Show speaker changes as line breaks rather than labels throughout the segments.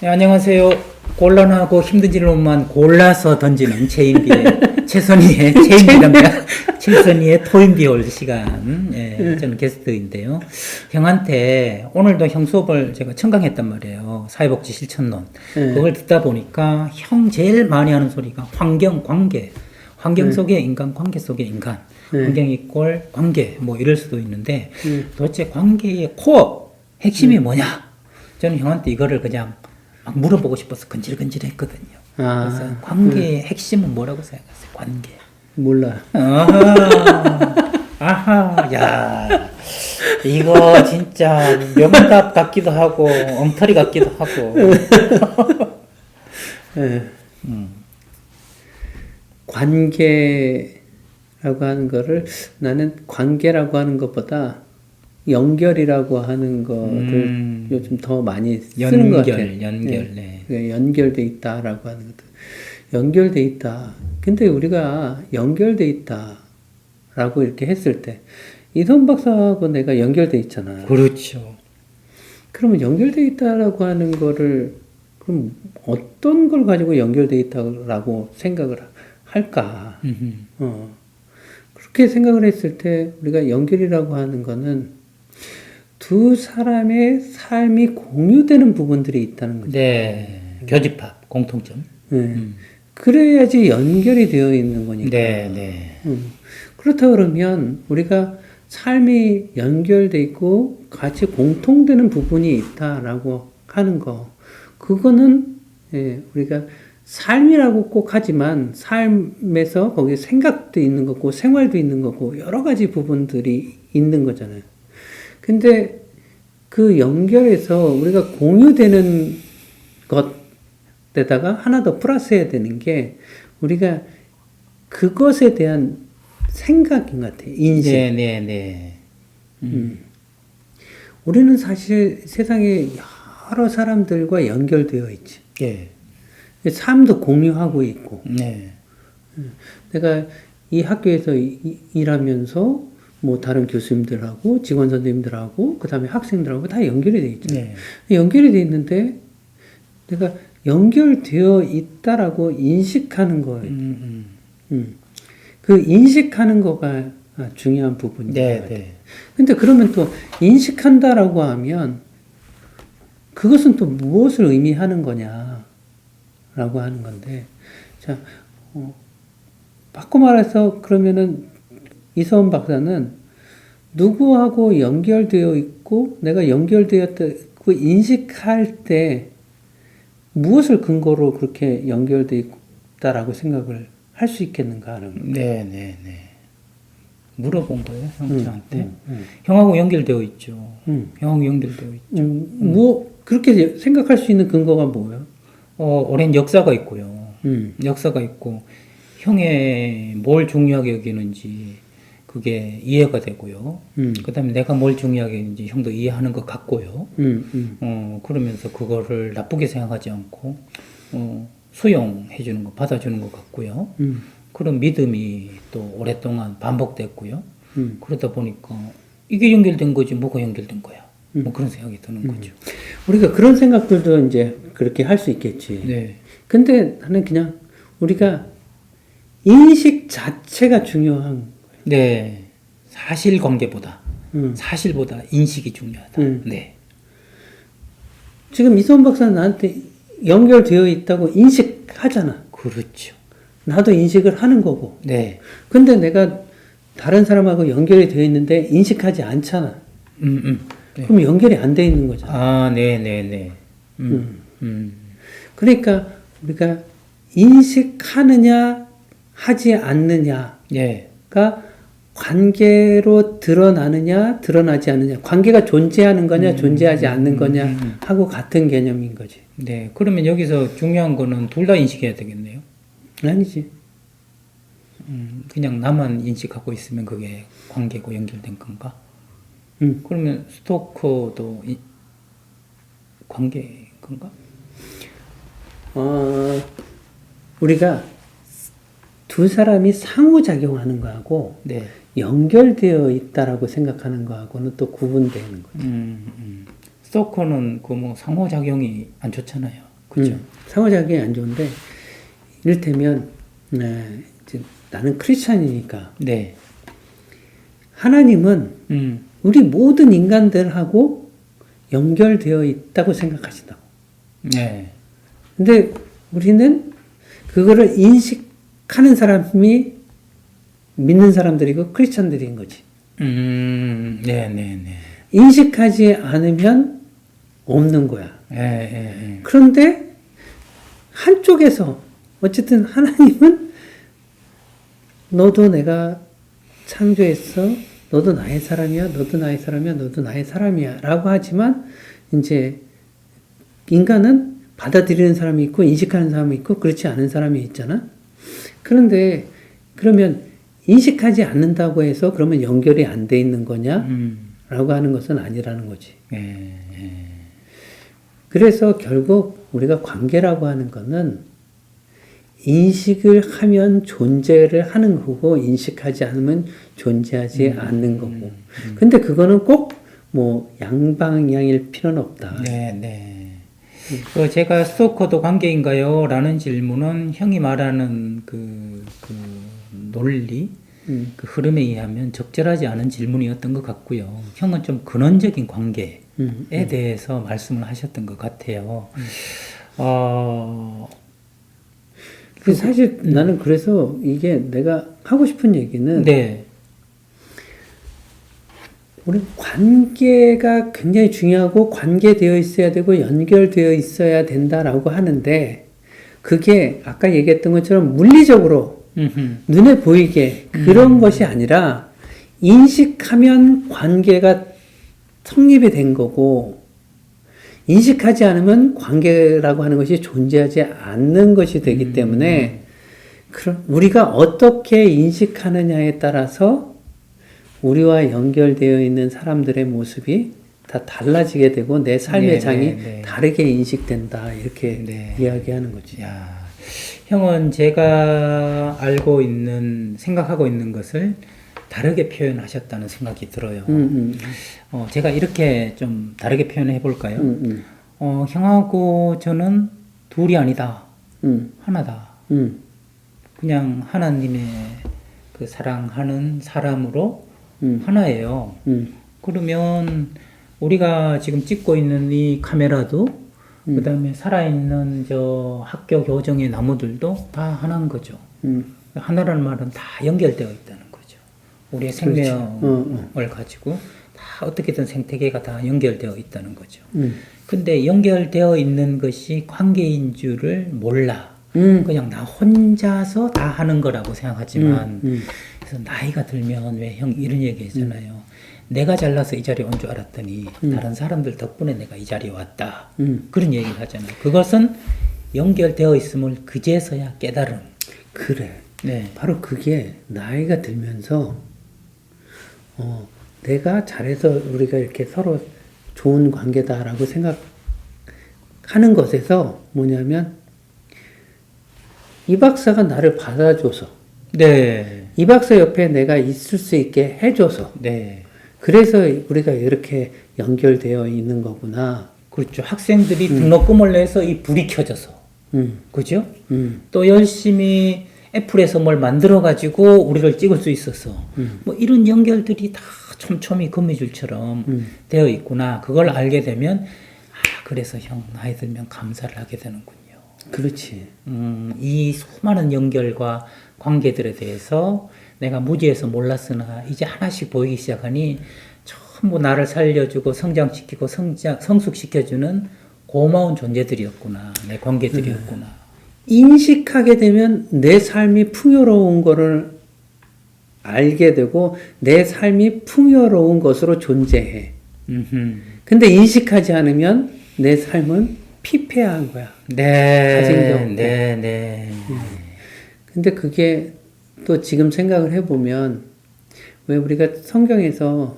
네, 안녕하세요. 곤란하고 힘든 질문만 골라서 던지는 최선희의 최선희의 토인비올 시간. 예, 저는 게스트인데요. 형한테 오늘도 형 수업을 제가 청강했단 말이에요. 사회복지 실천론. 그걸 듣다 보니까 형 제일 많이 하는 소리가 환경, 관계. 환경 속의 인간, 관계 속의 인간. 환경 이꼴 관계, 뭐 이럴 수도 있는데 도대체 관계의 코어, 핵심이 뭐냐? 저는 형한테 이거를 그냥 막 물어보고 싶어서 근질근질했거든요. 그래서 관계의 핵심은 뭐라고 생각하세요? 관계.
몰라.
아하, 야, 이거 진짜 명답 같기도 하고 엉터리 같기도 하고.
관계라고 하는 거를 나는 관계라고 하는 것보다 연결이라고 하는 거를 요즘 더 많이 쓰는 것 같아요.
연결, 네.
연결돼 있다라고 하는 것도 연결돼 있다. 근데 우리가 연결돼 있다라고 이렇게 했을 때 이선 박사하고 내가 연결돼 있잖아.
그렇죠.
그러면 연결돼 있다라고 하는 거를 그럼 어떤 걸 가지고 연결돼 있다라고 생각을 할까? 그렇게 생각을 했을 때 우리가 연결이라고 하는 거는 두 사람의 삶이 공유되는 부분들이 있다는 거죠.
네. 교집합, 공통점.
그래야지 연결이 되어 있는 거니까.
네, 네.
그렇다 그러면 우리가 삶이 연결돼 있고 같이 공통되는 부분이 있다라고 하는 거. 그거는 우리가 삶이라고 꼭 하지만 삶에서 거기에 생각도 있는 거고 생활도 있는 거고 여러 가지 부분들이 있는 거잖아요. 근데 그 연결해서 우리가 공유되는 것에다가 하나 더 플러스해야 되는 게 우리가 그것에 대한 생각인 것 같아요. 인식.
네.
우리는 사실 세상에 여러 사람들과 연결되어 있지.
예.
삶도 공유하고 있고.
네.
내가 이 학교에서 일하면서 뭐 다른 교수님들하고 직원 선생님들하고 그 다음에 학생들하고 다 연결이 돼 있잖아요.
네.
연결이 돼 있는데 내가 연결되어 있다라고 인식하는 거예요. 그 인식하는 거가 중요한 부분인 것 같아요.
네.
근데 그러면 또 인식한다라고 하면 그것은 또 무엇을 의미하는 거냐라고 하는 건데, 자, 바꿔 말해서 그러면은 이서원 박사는 누구하고 연결되어 있고 내가 연결되었다고 인식할 때 무엇을 근거로 그렇게 연결되어 있다라고 생각을 할 수 있겠는가 하는 거예요.
네. 물어본 거예요, 형한테. 형하고 연결되어 있죠. 형하고 연결되어 있죠.
뭐 그렇게 생각할 수 있는 근거가 뭐예요?
오랜 역사가 있고요. 역사가 있고 형의 뭘 중요하게 여기는지 그게 이해가 되고요. 그다음에 내가 뭘 중요하게 여기는지 형도 이해하는 것 같고요. 그러면서 그거를 나쁘게 생각하지 않고 수용해 주는 거, 받아주는 것 같고요. 그런 믿음이 또 오랫동안 반복됐고요. 그러다 보니까 이게 연결된 거지 뭐가 연결된 거야. 뭐 그런 생각이 드는 거죠.
우리가 그런 생각들도 이제 그렇게 할 수 있겠지.
네.
근데 나는 그냥 우리가 인식 자체가 중요한 거예요.
네. 사실관계보다 사실보다 인식이 중요하다. 네.
지금 이선 박사는 나한테 연결되어 있다고 인식하잖아.
그렇죠.
나도 인식을 하는 거고.
네.
근데 내가 다른 사람하고 연결이 되어 있는데 인식하지 않잖아.
네.
그럼 연결이 안 돼 있는 거잖아.
아, 네.
그러니까 우리가 인식하느냐 하지 않느냐가
예.
관계로 드러나느냐 드러나지 않느냐, 관계가 존재하는 거냐 존재하지 않는 거냐 하고 같은 개념인 거지.
네. 그러면 여기서 중요한 거는 둘 다 인식해야 되겠네요.
아니지.
그냥 나만 인식하고 있으면 그게 관계고 연결된 건가? 그러면 스토커도 관계 건가?
우리가 두 사람이 상호작용하는 거하고
네.
연결되어 있다라고 생각하는 거하고는 또 구분되는 거죠.
스토커는 그 뭐 상호작용이 안 좋잖아요. 거죠.
상호작용이 안 좋은데, 이를테면, 이제 나는 크리스찬이니까,
네.
하나님은 우리 모든 인간들하고 연결되어 있다고 생각하신다고.
네.
근데 우리는 그거를 인식하는 사람이 믿는 사람들이고 크리스찬들인 거지.
네네네.
인식하지 않으면 없는 거야.
네.
그런데 한쪽에서 어쨌든 하나님은 너도 내가 창조했어. 너도 나의 사람이야. 너도 나의 사람이야. 너도 나의 사람이야. 라고 하지만 이제 인간은 받아들이는 사람이 있고 인식하는 사람이 있고 그렇지 않은 사람이 있잖아. 그런데 그러면 인식하지 않는다고 해서 그러면 연결이 안 돼 있는 거냐? 라고 하는 것은 아니라는 거지. 그래서 결국 우리가 관계라고 하는 거는 인식을 하면 존재를 하는 거고 인식하지 않으면 존재하지 않는 거고. 근데 그거는 꼭 뭐 양방향일 필요는 없다.
네. 제가 스토커도 관계인가요? 라는 질문은 형이 말하는 그 논리, 그 흐름에 의하면 적절하지 않은 질문이었던 것 같고요. 형은 좀 근원적인 관계에 대해서 말씀을 하셨던 것 같아요.
사실 나는 그래서 이게 내가 하고 싶은 얘기는
네.
우리 관계가 굉장히 중요하고 관계되어 있어야 되고 연결되어 있어야 된다라고 하는데 그게 아까 얘기했던 것처럼 물리적으로 눈에 보이게 그런 것이 아니라 인식하면 관계가 성립이 된 거고 인식하지 않으면 관계라고 하는 것이 존재하지 않는 것이 되기 때문에 우리가 어떻게 인식하느냐에 따라서 우리와 연결되어 있는 사람들의 모습이 다 달라지게 되고 내 삶의 장이 다르게 인식된다 이렇게 이야기하는 거지.
야, 형은 제가 알고 있는 생각하고 있는 것을 다르게 표현하셨다는 생각이 들어요. 제가 이렇게 좀 다르게 표현해 볼까요? 형하고 저는 둘이 아니다. 하나다. 그냥 하나님의 그 사랑하는 사람으로 하나예요. 그러면 우리가 지금 찍고 있는 이 카메라도 그 다음에 살아있는 저 학교 교정의 나무들도 다 하나인 거죠. 하나라는 말은 다 연결되어 있다는 거죠. 우리의 생명을 가지고 다 어떻게든 생태계가 다 연결되어 있다는 거죠. 근데 연결되어 있는 것이 관계인 줄을 몰라. 그냥 나 혼자서 다 하는 거라고 생각하지만 그래서 나이가 들면 왜 형 이런 얘기 했잖아요. 내가 잘나서 이 자리에 온 줄 알았더니 다른 사람들 덕분에 내가 이 자리에 왔다. 그런 얘기를 하잖아요. 그것은 연결되어 있음을 그제서야 깨달음.
그래.
네.
바로 그게 나이가 들면서 내가 잘해서 우리가 이렇게 서로 좋은 관계다라고 생각하는 것에서 뭐냐면 이 박사가 나를 받아줘서
네.
이 박사 옆에 내가 있을 수 있게 해줘서
네.
그래서 우리가 이렇게 연결되어 있는 거구나.
그렇죠. 학생들이 등록금을 내서 이 불이 켜져서. 그죠? 또 열심히 애플에서 뭘 만들어가지고 우리를 찍을 수 있어서. 뭐 이런 연결들이 다 촘촘히 거미줄처럼 되어 있구나. 그걸 알게 되면, 그래서 형, 나이 들면 감사를 하게 되는군요.
그렇지.
이 수많은 연결과 관계들에 대해서 내가 무지해서 몰랐으나 이제 하나씩 보이기 시작하니 전부 나를 살려주고 성장시키고 성숙시켜주는 고마운 존재들이었구나. 내 관계들이었구나.
인식하게 되면 내 삶이 풍요로운 거를 알게 되고 내 삶이 풍요로운 것으로 존재해. 근데 인식하지 않으면 내 삶은 피폐한 거야.
네.
근데 그게 또 지금 생각을 해보면 왜 우리가 성경에서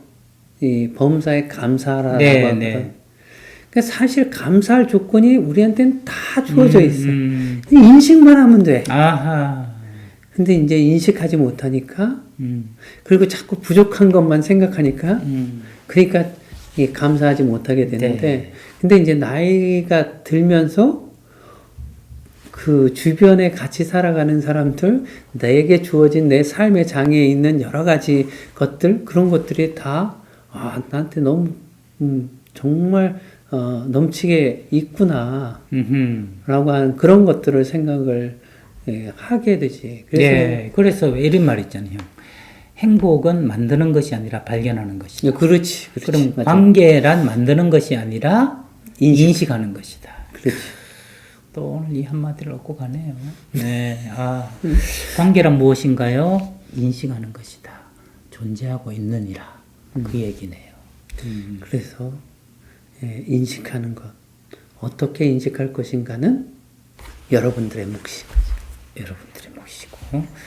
이 범사에 감사하라고 하거든. 그러니까 사실 감사할 조건이 우리한테는 다 주어져 있어. 인식만 하면 돼. 근데 이제 인식하지 못하니까 그리고 자꾸 부족한 것만 생각하니까 그러니까 감사하지 못하게 되는데 근데 이제 나이가 들면서 그 주변에 같이 살아가는 사람들, 내게 주어진 내 삶의 장애에 있는 여러 가지 것들, 그런 것들이 다, 나한테 너무, 정말, 넘치게 있구나, 라고 하는 그런 것들을 생각을 하게 되지.
그래서 왜 이런 말 있잖아요. 행복은 만드는 것이 아니라 발견하는 것이다.
그렇지.
그럼
맞아.
관계란 만드는 것이 아니라 인식하는 것이다.
그렇지.
또 오늘 이 한마디를 얻고 가네요. 네, 관계란 무엇인가요? 인식하는 것이다. 존재하고 있느니라. 그 얘기네요.
그래서 인식하는 것, 어떻게 인식할 것인가는 여러분들의 몫이죠.
여러분들의 몫이고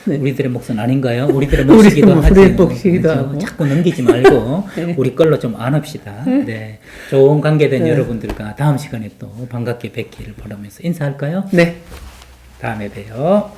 네.
우리들의 몫은 아닌가요? 우리들의 몫이기도 하죠.
우리의 몫이기도
그렇죠?
하고.
자꾸 넘기지 말고
네.
우리 걸로 좀 안읍시다. 네, 좋은 관계된 여러분들과 다음 시간에 또 반갑게 뵙기를 바라면서 인사할까요?
네.
다음에 봬요.